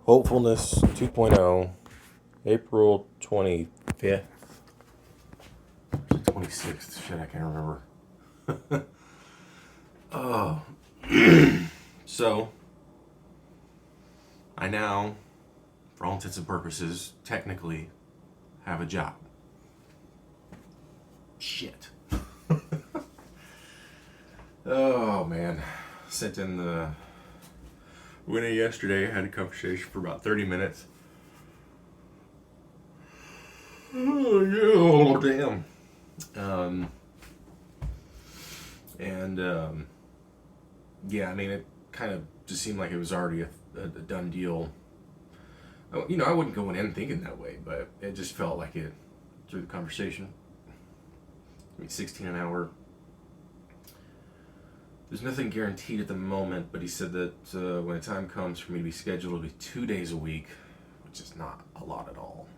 Hopefulness 2.0, April 25th. 26th. Shit, I can't remember. Oh. So, I now, for all intents and purposes, technically have a job. Shit. Oh, man. Sent in the winner yesterday. Had a conversation for about 30 minutes. Oh, damn. Yeah, I mean, it kind of just seemed like it was already a done deal. You know, I wouldn't go in thinking that way, but it just felt like it through the conversation. I mean, 16 an hour. There's nothing guaranteed at the moment, but he said that when the time comes for me to be scheduled, it'll be 2 days a week, which is not a lot at all.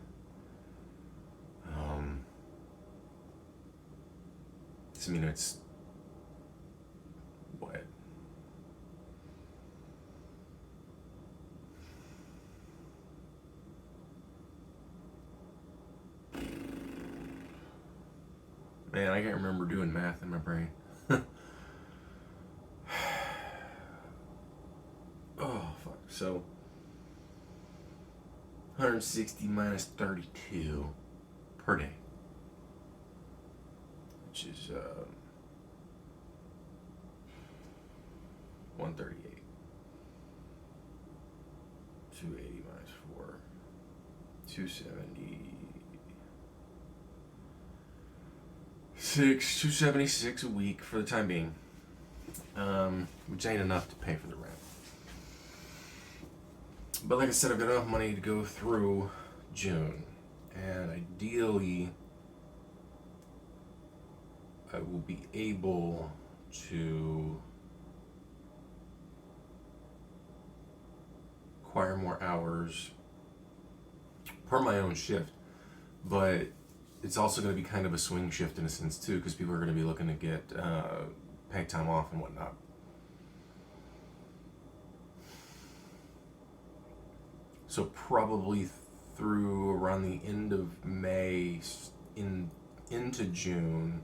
I mean, it's what? Man, I can't remember doing math in my brain. Oh, fuck. So, 160 minus 32 per day. Which is 138. 280 minus 4. 276 a week for the time being. Which ain't enough to pay for the rent. But like I said, I've got enough money to go through June. And ideally, I will be able to acquire more hours per my own shift. But it's also going to be kind of a swing shift in a sense too, because people are going to be looking to get paid time off and whatnot. So probably through around the end of May into June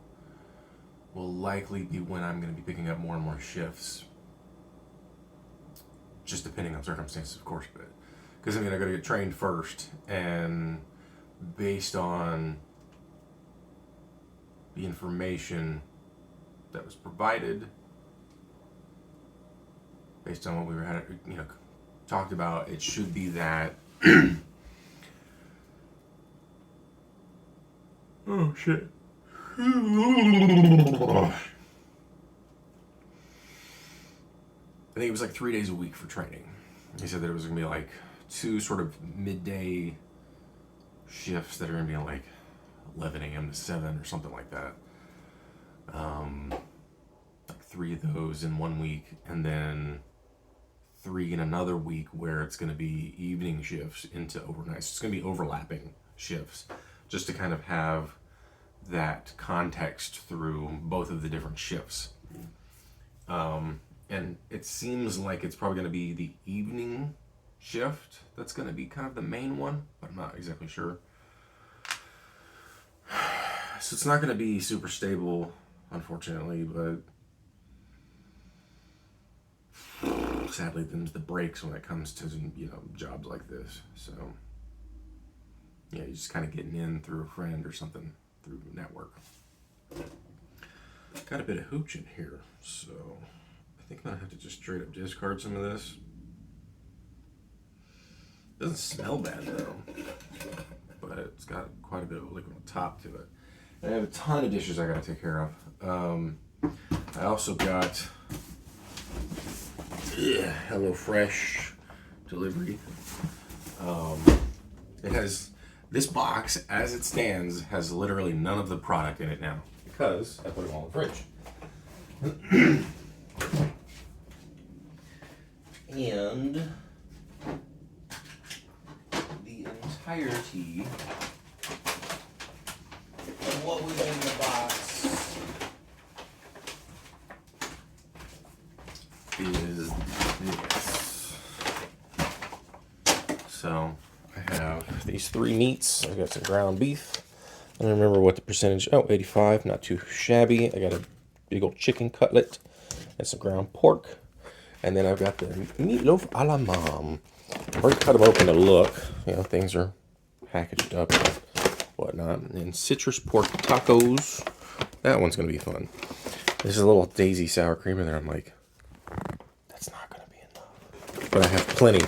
will likely be when I'm going to be picking up more and more shifts. Just depending on circumstances, of course, but because I mean I got to get trained first, and based on the information that was provided, based on what we had, talked about, it should be that. Oh shit. I think it was like 3 days a week for training. He said that it was going to be like 2 sort of midday shifts that are going to be like 11 a.m. to 7 or something like that. Like 3 of those in 1 week, and then 3 in another week where it's going to be evening shifts into overnight. So it's going to be overlapping shifts, just to kind of have that context through both of the different shifts. And it seems like it's probably going to be the evening shift that's going to be kind of the main one, but I'm not exactly sure. So it's not going to be super stable, unfortunately, but sadly them's the breaks when it comes to, jobs like this. So yeah, you're just kind of getting in through a friend or something through network. Got a bit of hooch in here, so I think I'm gonna have to just straight up discard some of this. Doesn't smell bad though, but it's got quite a bit of liquid on top to it. And I have a ton of dishes I gotta take care of. I also got HelloFresh delivery. It has, this box as it stands has literally none of the product in it now because I put them all in the fridge. And the entirety of what was in the box is this. So I have these 3 meats. I got some ground beef. I don't remember what the percentage. Oh, 85, not too shabby. I got a big old chicken cutlet and some ground pork. And then I've got the meatloaf a la mom. I've already cut them open to look. You know, things are packaged up and whatnot. And citrus pork tacos. That one's going to be fun. There's a little daisy sour cream in there. I'm like, that's not going to be enough. But I have plenty.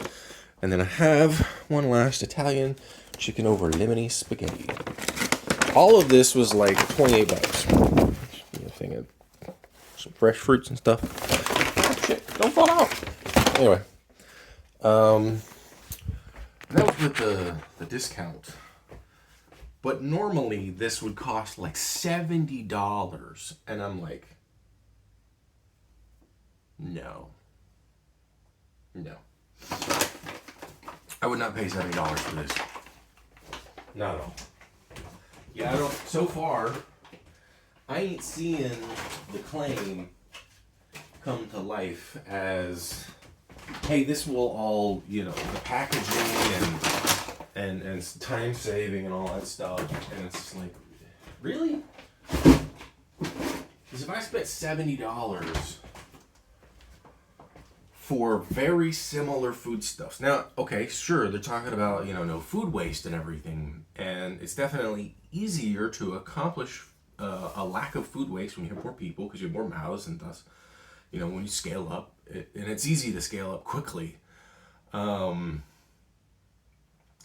And then I have one last Italian chicken over lemony spaghetti. All of this was like 28 bucks. Thing of some fresh fruits and stuff. Oh, shit, don't fall out. Anyway, that was with the discount. But normally this would cost like $70, and I'm like, no. I would not pay $70 for this. Not at all. Yeah, I don't. So far, I ain't seeing the claim come to life as, hey, this will all, you know, the packaging and time saving and all that stuff. And it's just like, really? Because if I spent $70 for very similar foodstuffs. Now, okay, sure, they're talking about, you know, no food waste and everything, and it's definitely easier to accomplish a lack of food waste when you have more people because you have more mouths, and thus, you know, when you scale up, and it's easy to scale up quickly. It's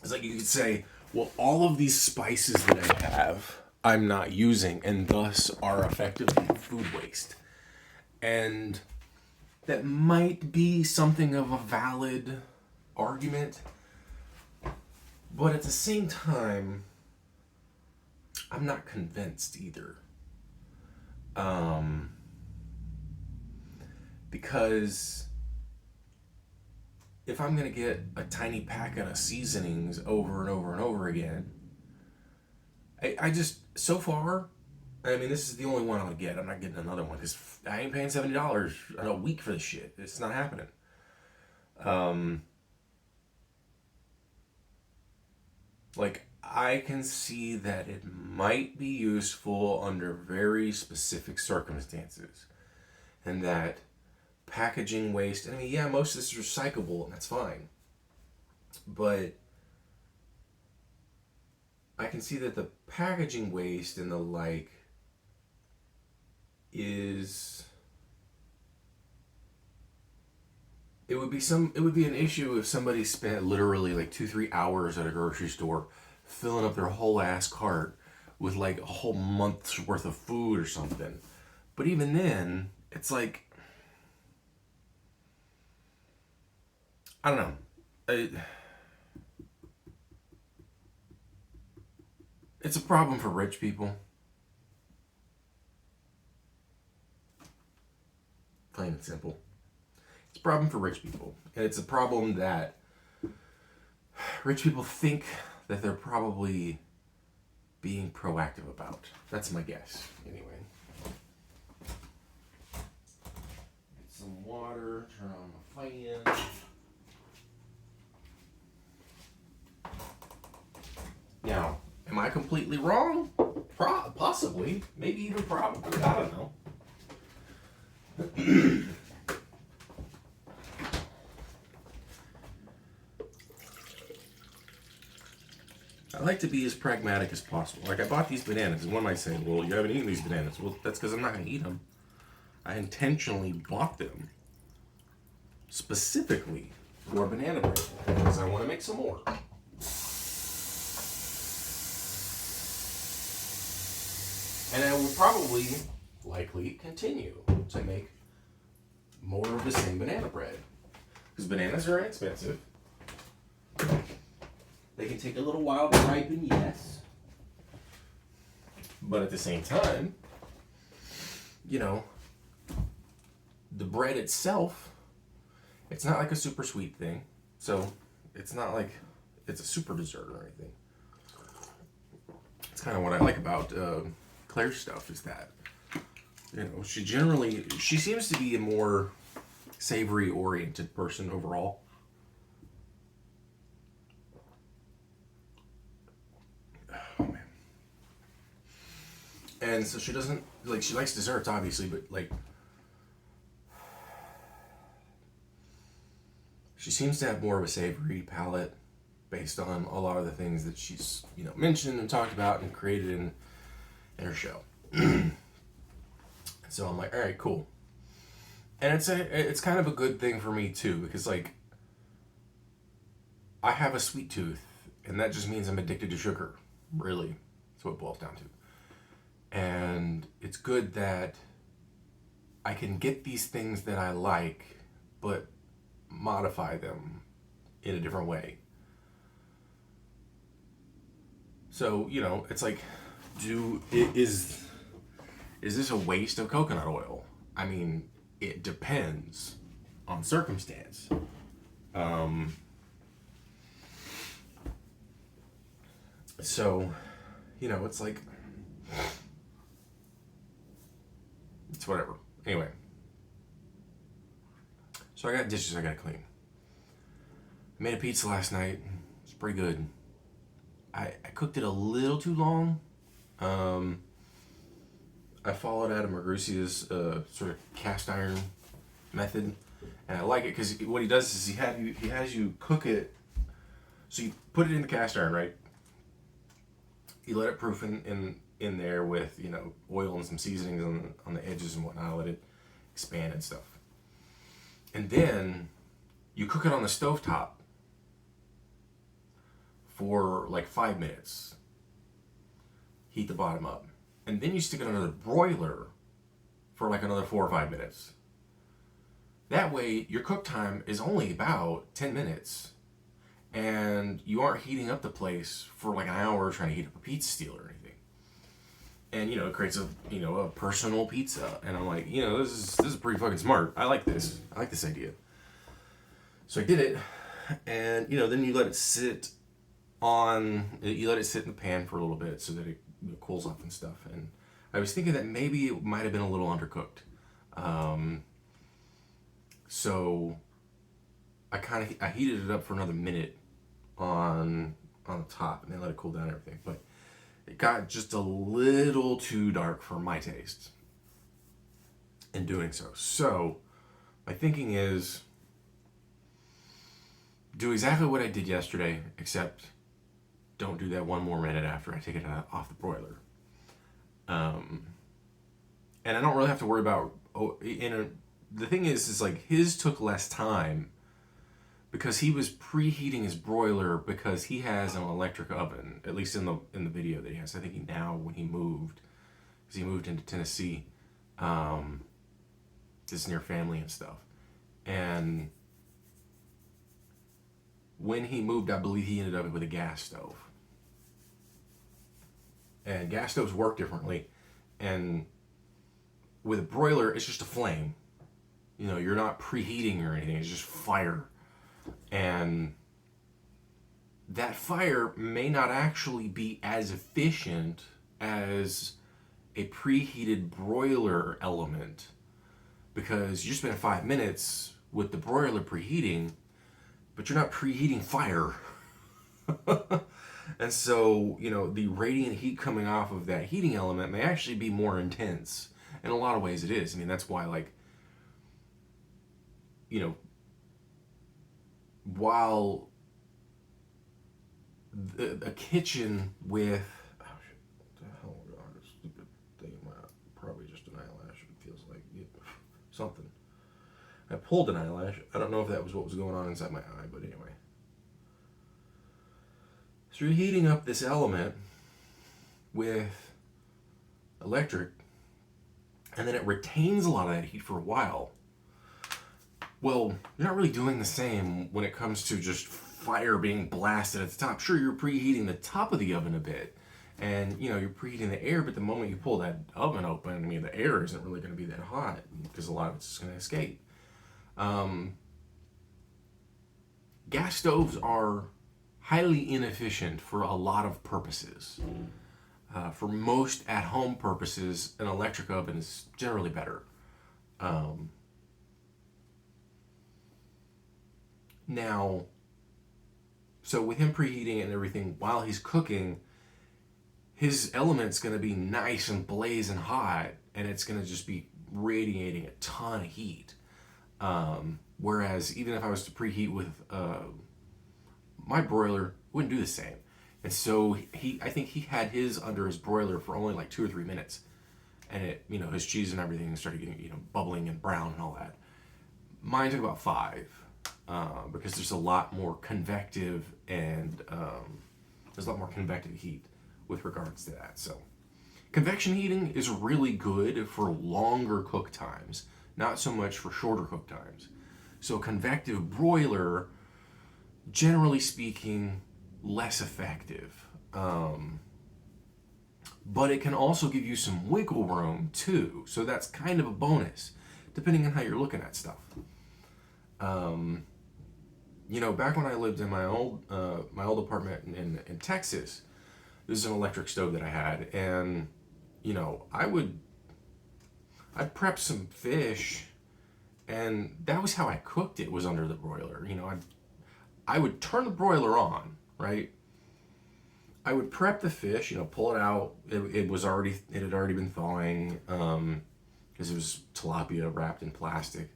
like you could say, well, all of these spices that I have, I'm not using, and thus are effectively food waste. And that might be something of a valid argument, but at the same time, I'm not convinced either. Because if I'm going to get a tiny packet of seasonings over and over and over again, I just, so far, I mean, this is the only one I'll get. I'm not getting another one because I ain't paying $70 in a week for this shit. It's not happening. Like, I can see that it might be useful under very specific circumstances. And that packaging waste, I mean, yeah, most of this is recyclable, and that's fine. But I can see that the packaging waste and the like is, it would be an issue if somebody spent literally like 2-3 hours at a grocery store filling up their whole ass cart with like a whole month's worth of food or something. But even then, it's like, I don't know. It's a problem for rich people. Plain and simple. It's a problem for rich people. And it's a problem that rich people think that they're probably being proactive about. That's my guess, anyway. Get some water, turn on the fan. Now, am I completely wrong? Possibly. Maybe even probably. I don't know. I like to be as pragmatic as possible. Like, I bought these bananas, and one might say, well, you haven't eaten these bananas. Well, that's because I'm not going to eat them. I intentionally bought them specifically for banana bread because I want to make some more. And I will probably, likely, continue to make more of the same banana bread. Because bananas are inexpensive. They can take a little while to ripen, yes. But at the same time, you know, the bread itself, it's not like a super sweet thing. So it's not like it's a super dessert or anything. It's kind of what I like about Claire's stuff is that, you know, she seems to be a more savory oriented person overall. And so she doesn't, like, she likes desserts, obviously, but, like, she seems to have more of a savory palate based on a lot of the things that she's, mentioned and talked about and created in her show. So I'm like, all right, cool. And it's kind of a good thing for me too, because like I have a sweet tooth, and that just means I'm addicted to sugar. Really, that's what it boils down to. And it's good that I can get these things that I like, but modify them in a different way. So it's like, is this a waste of coconut oil? I mean, it depends on circumstance. So, it's like, it's whatever. Anyway, so I got dishes I gotta clean. I made a pizza last night. It's pretty good. I cooked it a little too long. I followed Adam Magrusia's sort of cast iron method, and I like it because what he does is he has you cook it. So you put it in the cast iron, right? You let it proof in there with oil and some seasonings on the edges and whatnot. Let it expand and stuff, and then you cook it on the stovetop for like 5 minutes. Heat the bottom up. And then you stick it under the broiler for like another 4 or 5 minutes. That way, your cook time is only about 10 minutes. And you aren't heating up the place for like an hour trying to heat up a pizza steel or anything. And, it creates a personal pizza. And I'm like, this is pretty fucking smart. I like this. I like this idea. So I did it. And, then you let it sit in the pan for a little bit so that it cools off and stuff. And I was thinking that maybe it might have been a little undercooked. So I heated it up for another minute on the top, and then let it cool down and everything. But it got just a little too dark for my taste in doing so. So my thinking is do exactly what I did yesterday, except don't do that 1 more minute after I take it off the broiler. And I don't really have to worry about. The thing is like his took less time because he was preheating his broiler because he has an electric oven, at least in the video that he has. I think when he moved, because he moved into Tennessee, just near family and stuff, and when he moved, I believe he ended up with a gas stove. And gas stoves work differently. And with a broiler, it's just a flame. You're not preheating or anything. It's just fire. And that fire may not actually be as efficient as a preheated broiler element, because you spend 5 minutes with the broiler preheating, but you're not preheating fire. And so, the radiant heat coming off of that heating element may actually be more intense. In a lot of ways it is. I mean, that's why, like, while a kitchen with... Oh, shit. What the hell? I got a stupid thing in my eye. Probably just an eyelash, it feels like. Something. I pulled an eyelash. I don't know if that was what was going on inside my eye, but anyway. So you're heating up this element with electric, and then it retains a lot of that heat for a while. Well, you're not really doing the same when it comes to just fire being blasted at the top. Sure, you're preheating the top of the oven a bit, and you're preheating the air, but the moment you pull that oven open, I mean, the air isn't really going to be that hot because a lot of it's just going to escape. Gas stoves are highly inefficient for a lot of purposes. For most at-home purposes, an electric oven is generally better. Now, so with him preheating and everything while he's cooking, his element's going to be nice and blazing hot, and it's going to just be radiating a ton of heat. Whereas even if I was to preheat with my broiler, it wouldn't do the same. And so I think he had his under his broiler for only like 2 or 3 minutes, and it, his cheese and everything started getting, bubbling and brown and all that. Mine took about 5, because there's a lot more convective and there's a lot more convective heat with regards to that. So convection heating is really good for longer cook times, not so much for shorter cook times. So convective broiler, generally speaking, less effective. But it can also give you some wiggle room too. So that's kind of a bonus, depending on how you're looking at stuff. Back when I lived in my old apartment in Texas, this is an electric stove that I had, and I'd prep some fish, and that was how I cooked it, was under the broiler. I would turn the broiler on, right? I would prep the fish, pull it out. It had already been thawing, because it was tilapia wrapped in plastic.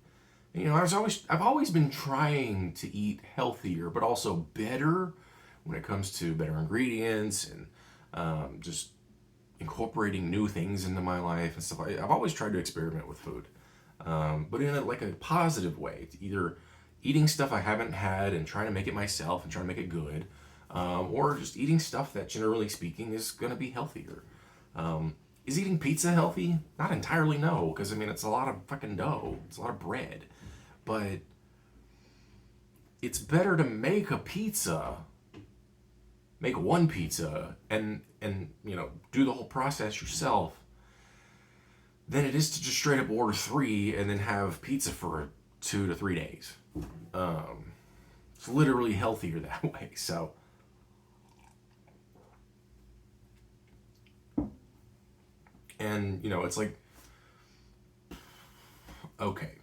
And, I've always been trying to eat healthier, but also better when it comes to better ingredients and just incorporating new things into my life and stuff. I've always tried to experiment with food, but in a positive way. Either eating stuff I haven't had and trying to make it myself and trying to make it good, or just eating stuff that, generally speaking, is going to be healthier. Is eating pizza healthy? Not entirely, no, because it's a lot of fucking dough. It's a lot of bread. But it's better to make one pizza and do the whole process yourself than it is to just straight up order 3 and then have pizza for 2 to 3 days. It's literally healthier that way. So and it's like, okay.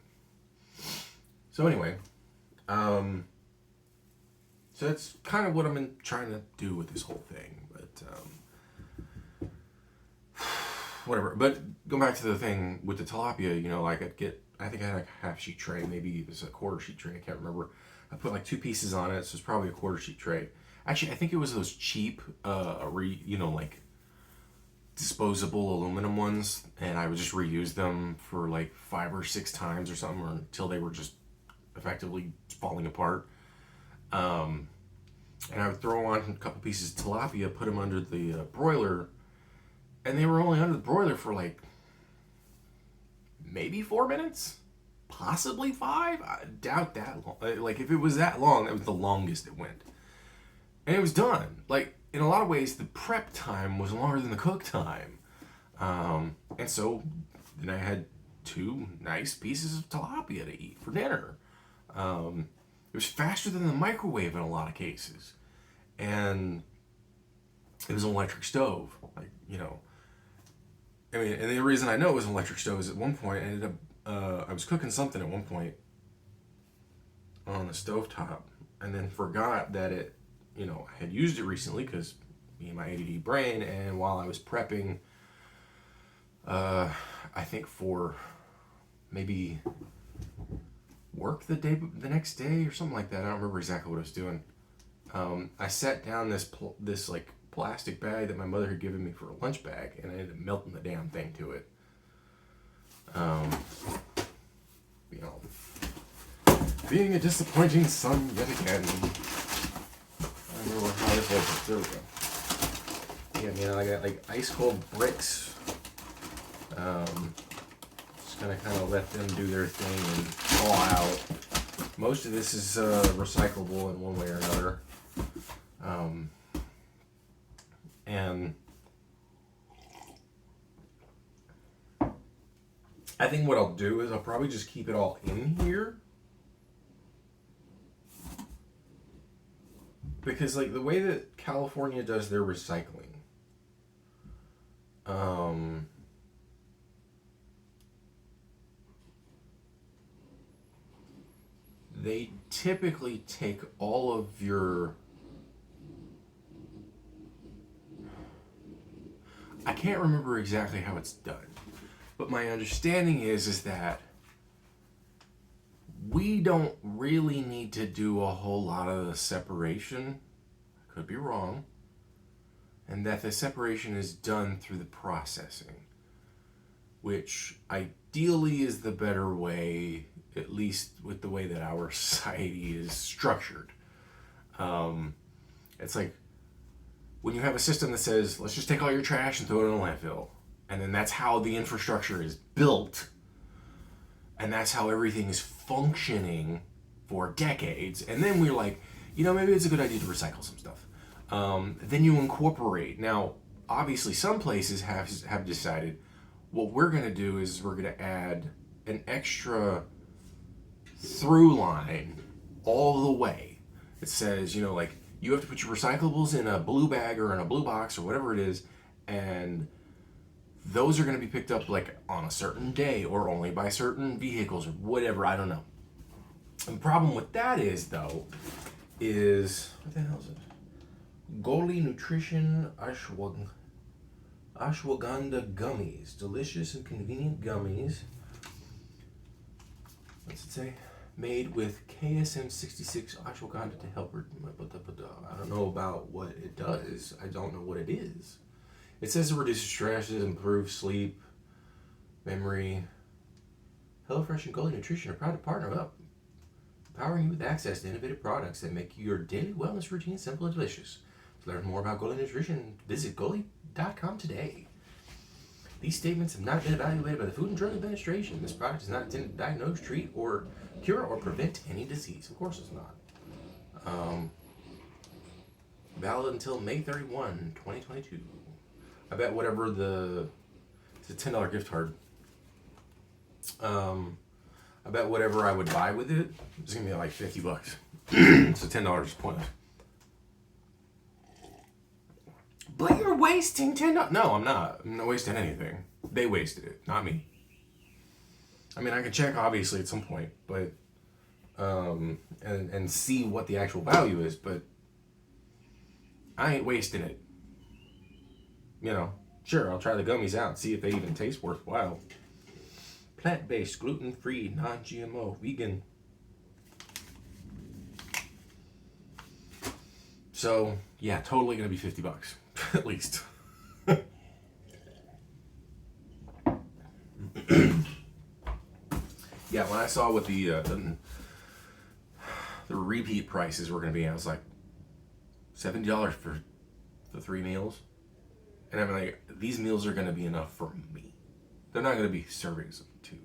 So anyway, so that's kind of what I'm trying to do with this whole thing, but whatever. But going back to the thing with the tilapia, I think I had a half sheet tray, maybe it was a quarter sheet tray, I can't remember. I put like 2 pieces on it, so it's probably a quarter sheet tray. Actually, I think it was those cheap, disposable aluminum ones, and I would just reuse them for like 5 or 6 times or something, or until they were just effectively falling apart. And I would throw on a couple pieces of tilapia, put them under the broiler, and they were only under the broiler for like maybe 4 minutes, possibly 5. I doubt that long. Like, if it was that long, that was the longest it went, and it was done. Like, in a lot of ways, the prep time was longer than the cook time, and so then I had 2 nice pieces of tilapia to eat for dinner. It was faster than the microwave in a lot of cases, and it was an electric stove. And the reason I know it was an electric stove is at one point I ended up, I was cooking something at one point on the stovetop, and then forgot that I had used it recently, because me and my ADD brain, and while I was prepping, I think for maybe work the next day or something like that. I don't remember exactly what I was doing. I set down this like plastic bag that my mother had given me for a lunch bag, and I ended up melting the damn thing to it. Being a disappointing son yet again. I don't know how this opens. There we go. Yeah, I got like ice cold bricks. Just gonna kind of let them do their thing and thaw out. Most of this is recyclable in one way or another. And I think what I'll do is I'll probably just keep it all in here, because like the way that California does their recycling, they typically take all of your I can't remember exactly how it's done, but my understanding is that we don't really need to do a whole lot of the separation. I could be wrong. And that the separation is done through the processing, which ideally is the better way, at least with the way that our society is structured. It's like when you have a system that says, let's just take all your trash and throw it in a landfill. And then that's how the infrastructure is built. And that's how everything is functioning for decades. And then we're like, maybe it's a good idea to recycle some stuff. Then you incorporate. Now, obviously, some places have decided what we're going to do is we're going to add an extra through line all the way. It says, like, you have to put your recyclables in a blue bag or in a blue box or whatever it is, and those are going to be picked up like on a certain day or only by certain vehicles or whatever. I don't know. The problem with that is, though, is what the hell is it? Goli Nutrition Ashwagandha Gummies. Delicious and convenient gummies. What's it say? Made with KSM 66 ashwagandha to help her. I don't know about what it does. I don't know what it is. It says it reduces stress, improves sleep, memory. HelloFresh and Goli Nutrition are proud to partner up, empowering you with access to innovative products that make your daily wellness routine simple and delicious. To learn more about Goli Nutrition, visit Goli.com today. These statements have not been evaluated by the Food and Drug Administration. This product is not intended to diagnose, treat, or cure or prevent any disease. Of course it's not. Valid until May 31, 2022. I bet whatever it's a $10 gift card. I bet whatever I would buy with it is going to be like $50. So $10 is pointless. But you're wasting $10. No, I'm not. I'm not wasting anything. They wasted it, not me. I mean, I can check obviously at some point, but and see what the actual value is, but I ain't wasting it. Sure, I'll try the gummies out, see if they even taste worthwhile. Plant-based, gluten-free, non-GMO, vegan. So, yeah, totally gonna be $50. At least. Yeah, when I saw what the repeat prices were going to be, I was like, $70 for the 3 meals? And I'm like, these meals are going to be enough for me. They're not going to be servings of 2.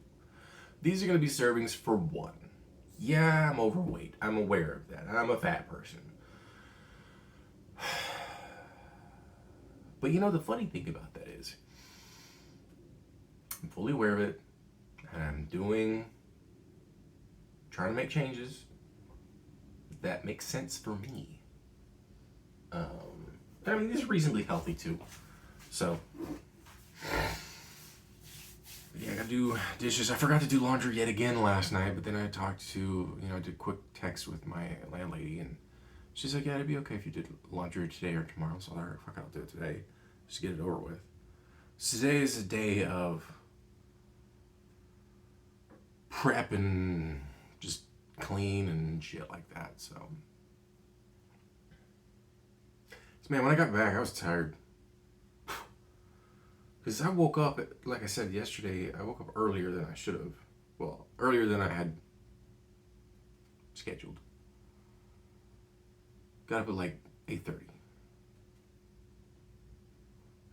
These are going to be servings for 1. Yeah, I'm overweight. I'm aware of that. I'm a fat person. But the funny thing about that is, I'm fully aware of it, and I'm trying to make changes that make sense for me. I mean, these are reasonably healthy too. So, yeah, I gotta do dishes. I forgot to do laundry yet again last night, but then I talked to, I did quick text with my landlady, and she's like, yeah, it'd be okay if you did laundry today or tomorrow. So I was like, fuck, I'll do it today. Just get it over with. So today is a day of prep and just clean and shit like that. So man, when I got back, I was tired. Because I woke up, like I said yesterday, I woke up earlier than I should have. Well, earlier than I had scheduled. Got up at like 8:30.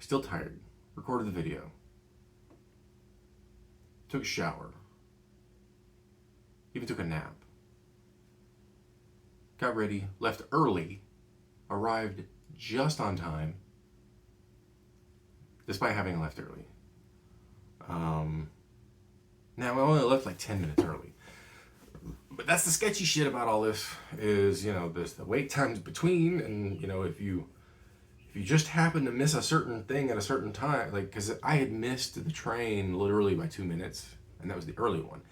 Still tired. Recorded the video. Took a shower. Even took a nap. Got ready, left early, arrived just on time, despite having left early. Now, I only left like 10 minutes early. But that's the sketchy shit about all this is, there's the wait times between, and, if you just happen to miss a certain thing at a certain time, like, because I had missed the train literally by 2 minutes, and that was the early one.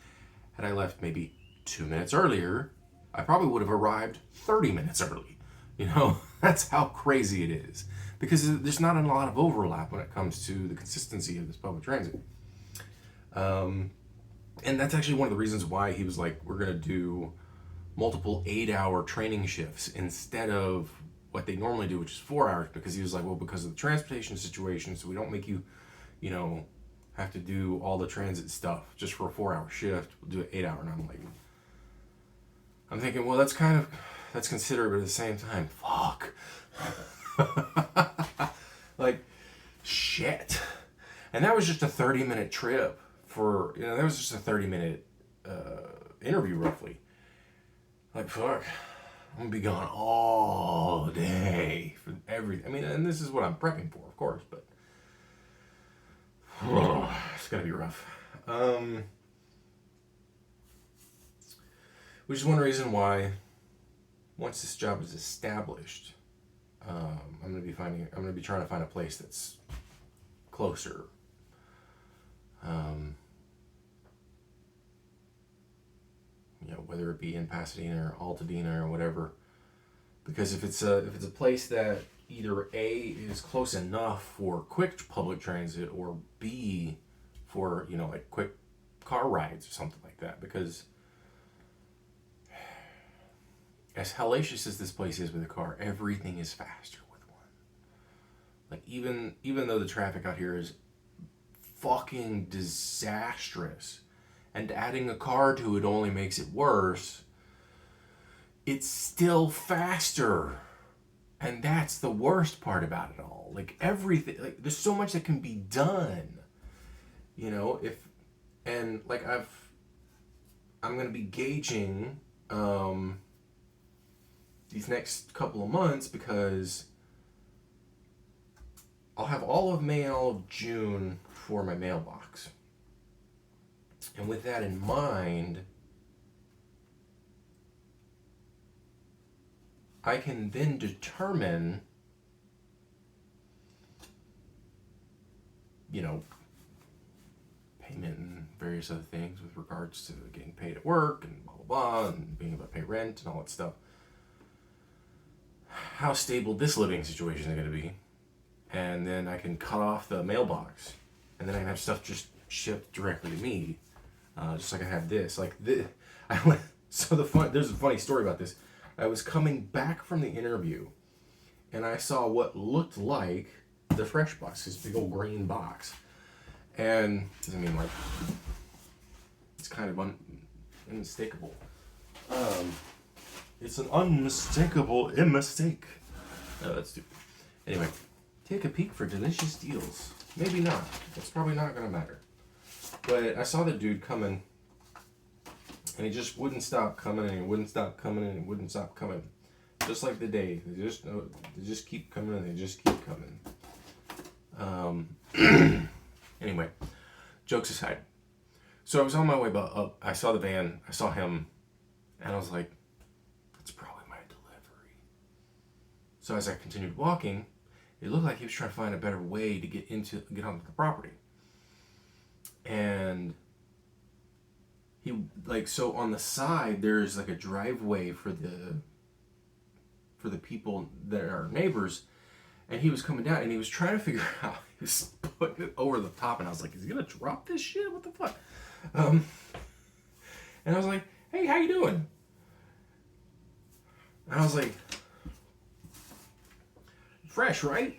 Had I left maybe 2 minutes earlier, I probably would have arrived 30 minutes early. That's how crazy it is. because there's not a lot of overlap when it comes to the consistency of this public transit. And that's actually one of the reasons why he was like, we're going to do multiple 8-hour training shifts instead of what they normally do, which is 4 hours, because he was like, well, because of the transportation situation, so we don't make you, have to do all the transit stuff just for a 4-hour shift. We'll do an 8-hour. And I'm thinking, well, that's considerate, but at the same time, fuck. Like, shit. And that was just a 30-minute trip that was just a 30-minute interview, roughly. Like, fuck. I'm gonna be gone all day for everything. I mean, and this is what I'm prepping for, of course, but it's gonna be rough. Which is one reason why, once this job is established, I'm gonna be trying to find a place that's closer. Whether it be in Pasadena or Altadena or whatever, because if it's a place that either A is close enough for quick public transit, or B for like quick car rides or something like that, because as hellacious as this place is with a car, everything is faster with one. Like even though the traffic out here is fucking disastrous, and adding a car to it only makes it worse, it's still faster. And that's the worst part about it all. Like, everything, like, there's so much that can be done. I'm going to be gauging these next couple of months, because I'll have all of May and all of June for my mailbox. And with that in mind, I can then determine, payment and various other things with regards to getting paid at work and blah, blah, blah, and being able to pay rent and all that stuff. How stable this living situation is going to be. And then I can cut off the mailbox. And then I can have stuff just shipped directly to me. Just like I have this. There's a funny story about this. I was coming back from the interview, and I saw what looked like the fresh box, this big old green box. And, it's kind of unmistakable. It's an unmistakable mistake. Oh, that's stupid. Anyway, take a peek for delicious deals. Maybe not. It's probably not going to matter. But I saw the dude coming, and he just wouldn't stop coming, and he wouldn't stop coming, and he wouldn't stop coming. Just like the day. They just keep coming, and they just keep coming. Anyway, jokes aside. So I was on my way up. I saw the van. I saw him, and I was like, that's probably my delivery. So as I continued walking, it looked like he was trying to find a better way to get onto the property. And so on the side, there's like a driveway for the people that are neighbors, and he was coming down, and he was trying to figure out, he was putting it over the top, and I was like, is he gonna drop this shit? What the fuck? And I was like, hey, how you doing? And I was like, fresh, right?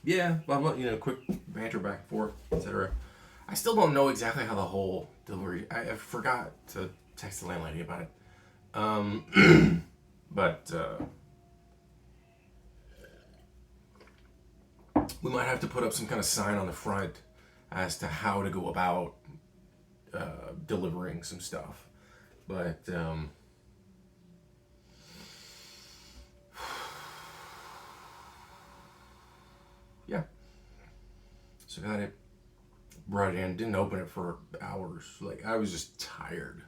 Yeah, blah, blah, quick banter back and forth, etc. I still don't know exactly how the whole delivery, I forgot to text the landlady about it. But we might have to put up some kind of sign on the front as to how to go about delivering some stuff. But yeah. So got it, brought it in, didn't open it for hours. Like, I was just tired.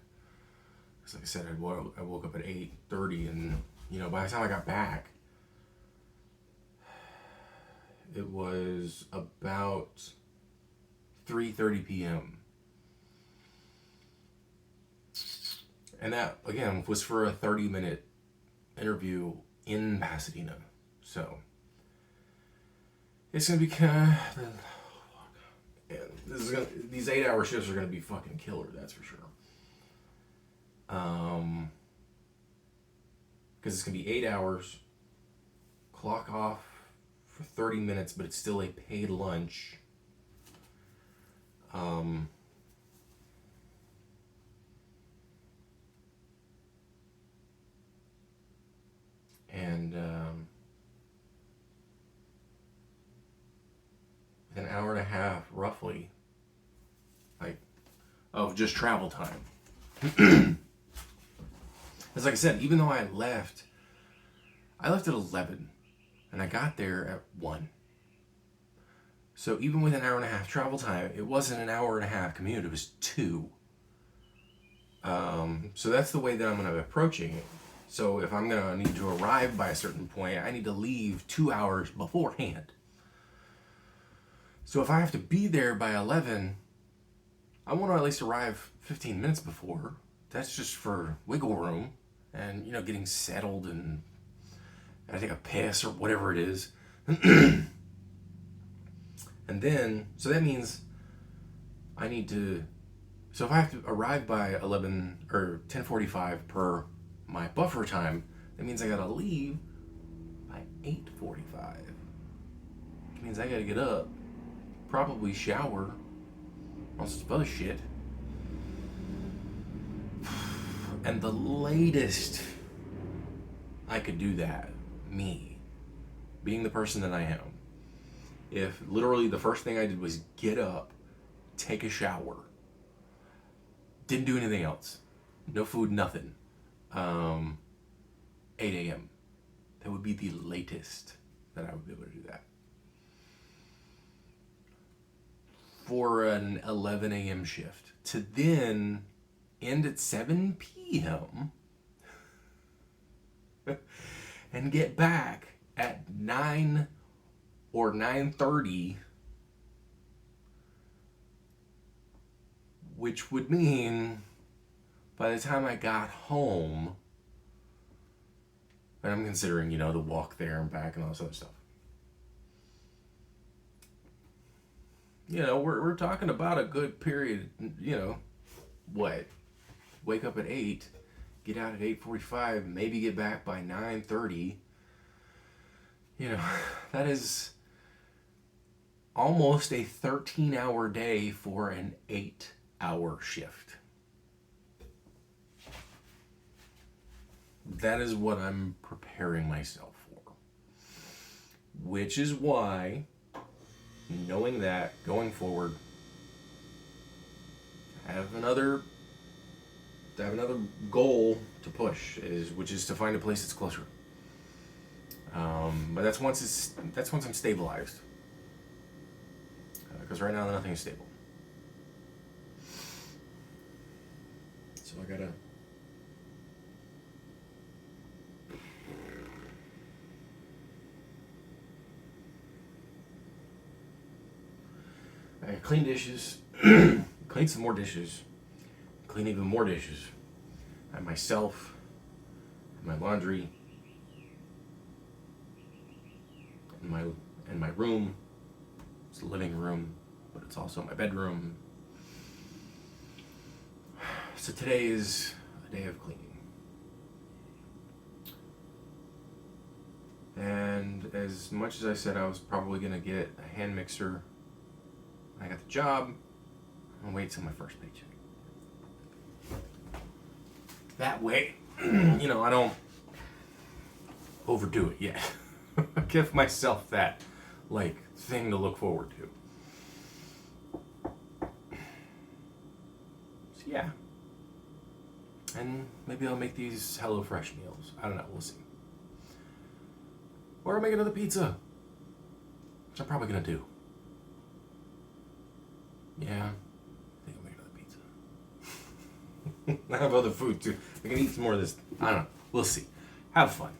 Because like I said, I woke up at 8:30, and by the time I got back, it was about 3:30 p.m. And that, again, was for a 30-minute interview in Pasadena. So It's gonna be kind of, these 8-hour shifts are gonna be fucking killer. That's for sure. Because it's gonna be 8 hours. Clock off for 30 minutes, but it's still a paid lunch. And with an hour and a half, roughly, like, of just travel time. It's like I said, even though I left at 11, and I got there at 1. So even with an hour and a half travel time, it wasn't an hour and a half commute, it was 2. So that's the way that I'm going to be approaching it. So if I'm going to need to arrive by a certain point, I need to leave 2 hours beforehand. So if I have to be there by 11, I want to at least arrive 15 minutes before. That's just for wiggle room and, getting settled and I take a piss or whatever it is. And then, so that means I need to, so if I have to arrive by 11 or 10:45 per my buffer time, that means I gotta leave by 8:45. Which means I gotta get up, probably shower, all sorts of other shit. And the latest I could do that, me, being the person that I am, if literally the first thing I did was get up, take a shower, didn't do anything else, no food, nothing, 8 a.m. That would be the latest that I would be able to do that. For an 11 a.m. shift, to then end at 7 p.m. and get back at 9 or 9:30, which would mean by the time I got home, and I'm considering, the walk there and back and all this other stuff. We're talking about a good period, what? Wake up at 8, get out at 8:45, maybe get back by 9:30. That is almost a 13-hour day for an 8-hour shift. That is what I'm preparing myself for. Which is why, knowing that, going forward, I have another goal to push, which is to find a place that's closer. But that's once I'm stabilized. Because right now nothing is stable. So I gotta clean dishes, clean some more dishes, clean even more dishes. I myself, my laundry, in my room. It's the living room, but it's also my bedroom. So today is a day of cleaning. And as much as I said I was probably going to get a hand mixer when I got the job, I'm going to wait till my first paycheck. That way, I don't overdo it yet. Give myself that, thing to look forward to. So yeah. And maybe I'll make these HelloFresh meals. I don't know, we'll see. Or I'll make another pizza, which I'm probably gonna do. Yeah, I think I'll make another pizza. I have other food too. I can eat some more of this. I don't know. We'll see. Have fun.